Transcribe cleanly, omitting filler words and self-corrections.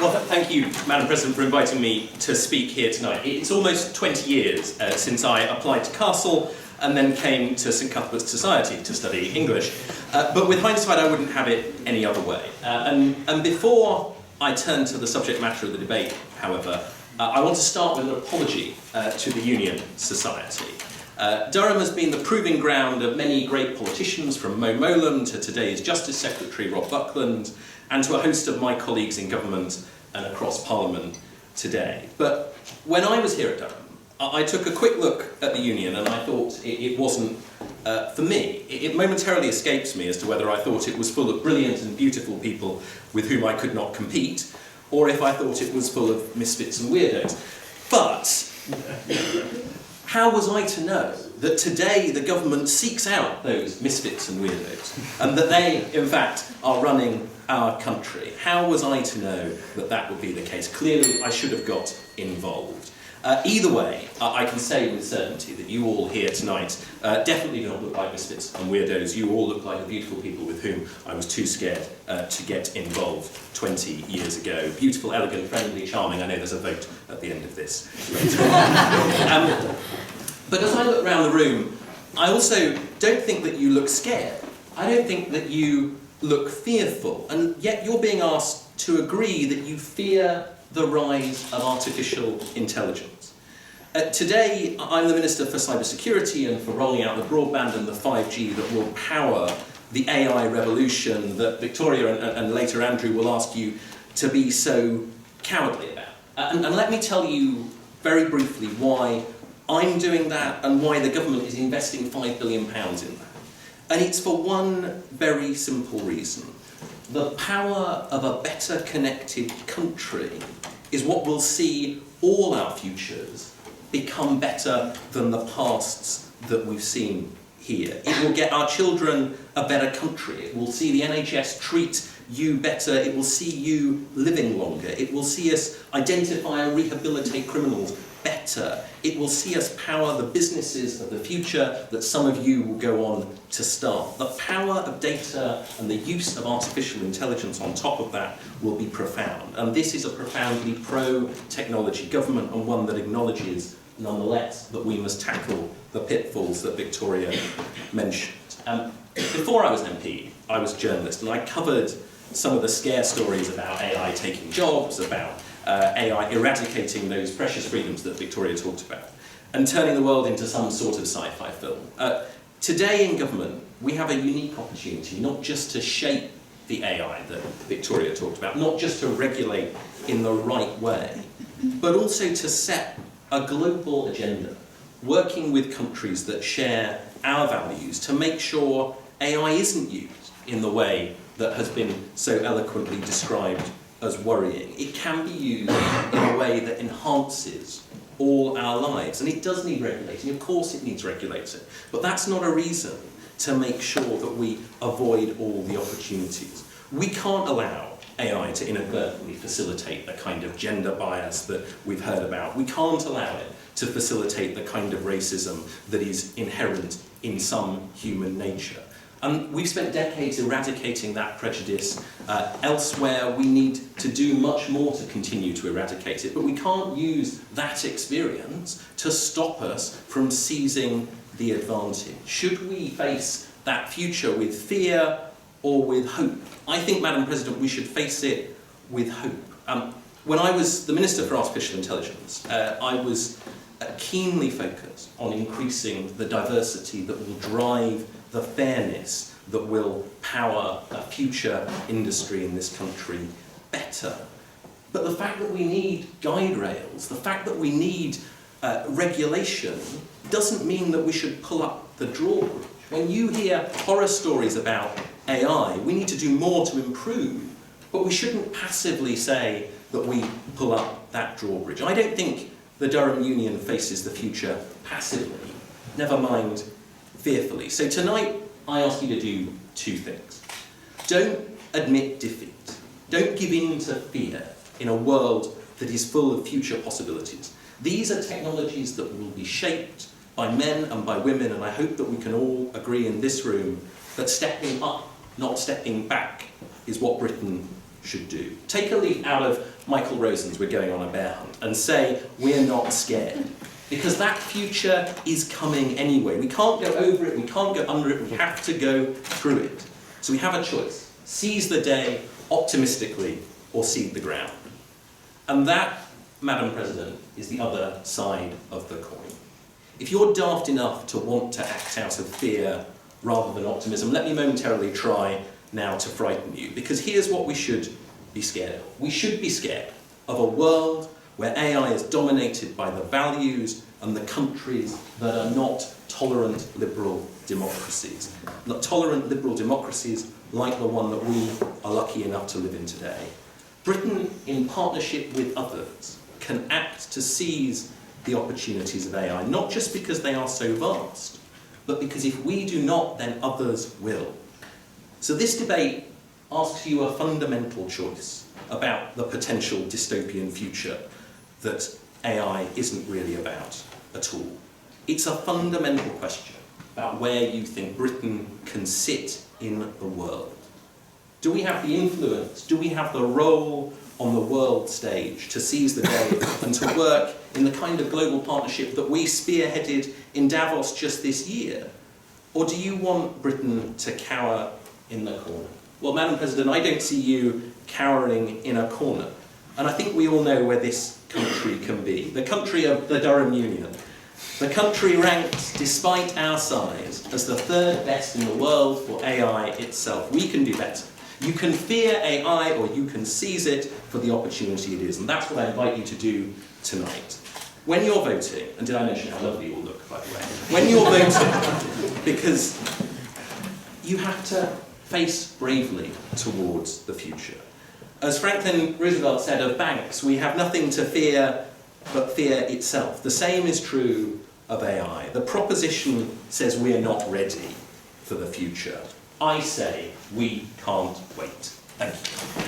Well, thank you, Madam President, for inviting me to speak here tonight. It's almost 20 years since I applied to Castle and then came to St Cuthbert's Society to study English. But with hindsight, I wouldn't have it any other way. And before I turn to the subject matter of the debate, however, I want to start with an apology to the Union Society. Durham has been the proving ground of many great politicians, from Mo Mowlam to today's Justice Secretary Rob Buckland, and to a host of my colleagues in government and across Parliament today. But when I was here at Durham, I took a quick look at the Union and I thought it wasn't for me. It momentarily escapes me as to whether I thought it was full of brilliant and beautiful people with whom I could not compete, or if I thought it was full of misfits and weirdos. But how was I to know that today the government seeks out those misfits and weirdos, and that they, in fact, are running our country? How was I to know that that would be the case? Clearly, I should have got involved. Either way, I can say with certainty that you all here tonight definitely do not look like misfits and weirdos. You all look like the beautiful people with whom I was too scared to get involved 20 years ago. Beautiful, elegant, friendly, charming. I know there's a vote at the end of this later on. But as I look around the room, I also don't think that you look scared. I don't think that you look fearful, and yet you're being asked to agree that you fear the rise of artificial intelligence. Today, I'm the Minister for Cybersecurity and for rolling out the broadband and the 5G that will power the AI revolution that Victoria and later Andrew will ask you to be so cowardly about. And let me tell you very briefly why I'm doing that and why the government is investing £5 billion in that. And it's for one very simple reason. The power of a better connected country is what will see all our futures become better than the pasts that we've seen here. It will get our children a better country. It will see the NHS treat you better. It will see you living longer. It will see us identify and rehabilitate criminals better. It will see us power the businesses of the future that some of you will go on to start. The power of data and the use of artificial intelligence on top of that will be profound. And this is a profoundly pro-technology government, and one that acknowledges, nonetheless, that we must tackle the pitfalls that Victoria mentioned. Before I was an MP, I was a journalist, and I covered some of the scare stories about AI taking jobs, about AI eradicating those precious freedoms that Victoria talked about, and turning the world into some sort of sci-fi film. Today in government, we have a unique opportunity, not just to shape the AI that Victoria talked about, not just to regulate in the right way, but also to set a global agenda, working with countries that share our values to make sure AI isn't used in the way that has been so eloquently described as worrying. It can be used in a way that enhances all our lives, and it does need regulating. Of course it needs regulating, but that's not a reason to make sure that we avoid all the opportunities. We can't allow AI to inadvertently facilitate the kind of gender bias that we've heard about. We can't allow it to facilitate the kind of racism that is inherent in some human nature. And we've spent decades eradicating that prejudice elsewhere. We need to do much more to continue to eradicate it, but we can't use that experience to stop us from seizing the advantage. Should we face that future with fear or with hope? I think, Madam President, we should face it with hope. When I was the Minister for Artificial Intelligence, I was keenly focused on increasing the diversity that will drive the fairness that will power a future industry in this country better. But the fact that we need guide rails, the fact that we need regulation, doesn't mean that we should pull up the drawbridge. When you hear horror stories about AI, we need to do more to improve, but we shouldn't passively say that we pull up that drawbridge. I don't think the Durham Union faces the future passively, never mind fearfully. So tonight, I ask you to do two things. Don't admit defeat. Don't give in to fear in a world that is full of future possibilities. These are technologies that will be shaped by men and by women, and I hope that we can all agree in this room that stepping up, not stepping back, is what Britain should do. Take a leaf out of Michael Rosen's We're Going on a Bear Hunt and say, we're not scared. Because that future is coming anyway. We can't go over it, we can't go under it, we have to go through it. So we have a choice. Seize the day optimistically or cede the ground. And that, Madam President, is the other side of the coin. If you're daft enough to want to act out of fear rather than optimism, let me momentarily try now to frighten you, because here's what we should be scared of. We should be scared of a world where AI is dominated by the values and the countries that are not tolerant liberal democracies. Not tolerant liberal democracies like the one that we are lucky enough to live in today. Britain, in partnership with others, can act to seize the opportunities of AI, not just because they are so vast, but because if we do not, then others will. So this debate asks you a fundamental choice about the potential dystopian future that AI isn't really about at all. It's a fundamental question about where you think Britain can sit in the world. Do we have the influence, do we have the role on the world stage to seize the day and to work in the kind of global partnership that we spearheaded in Davos just this year? Or do you want Britain to cower in the corner? Well, Madam President, I don't see you cowering in a corner. And I think we all know where this country can be. The country of the Durham Union. The country ranked, despite our size, as the third best in the world for AI itself. We can do better. You can fear AI or you can seize it for the opportunity it is. And that's what I invite you to do tonight. When you're voting, and did I mention how lovely you all look, by the way? When you're voting, because you have to face bravely towards the future. As Franklin Roosevelt said of banks, we have nothing to fear but fear itself. The same is true of AI. The proposition says we are not ready for the future. I say we can't wait. Thank you.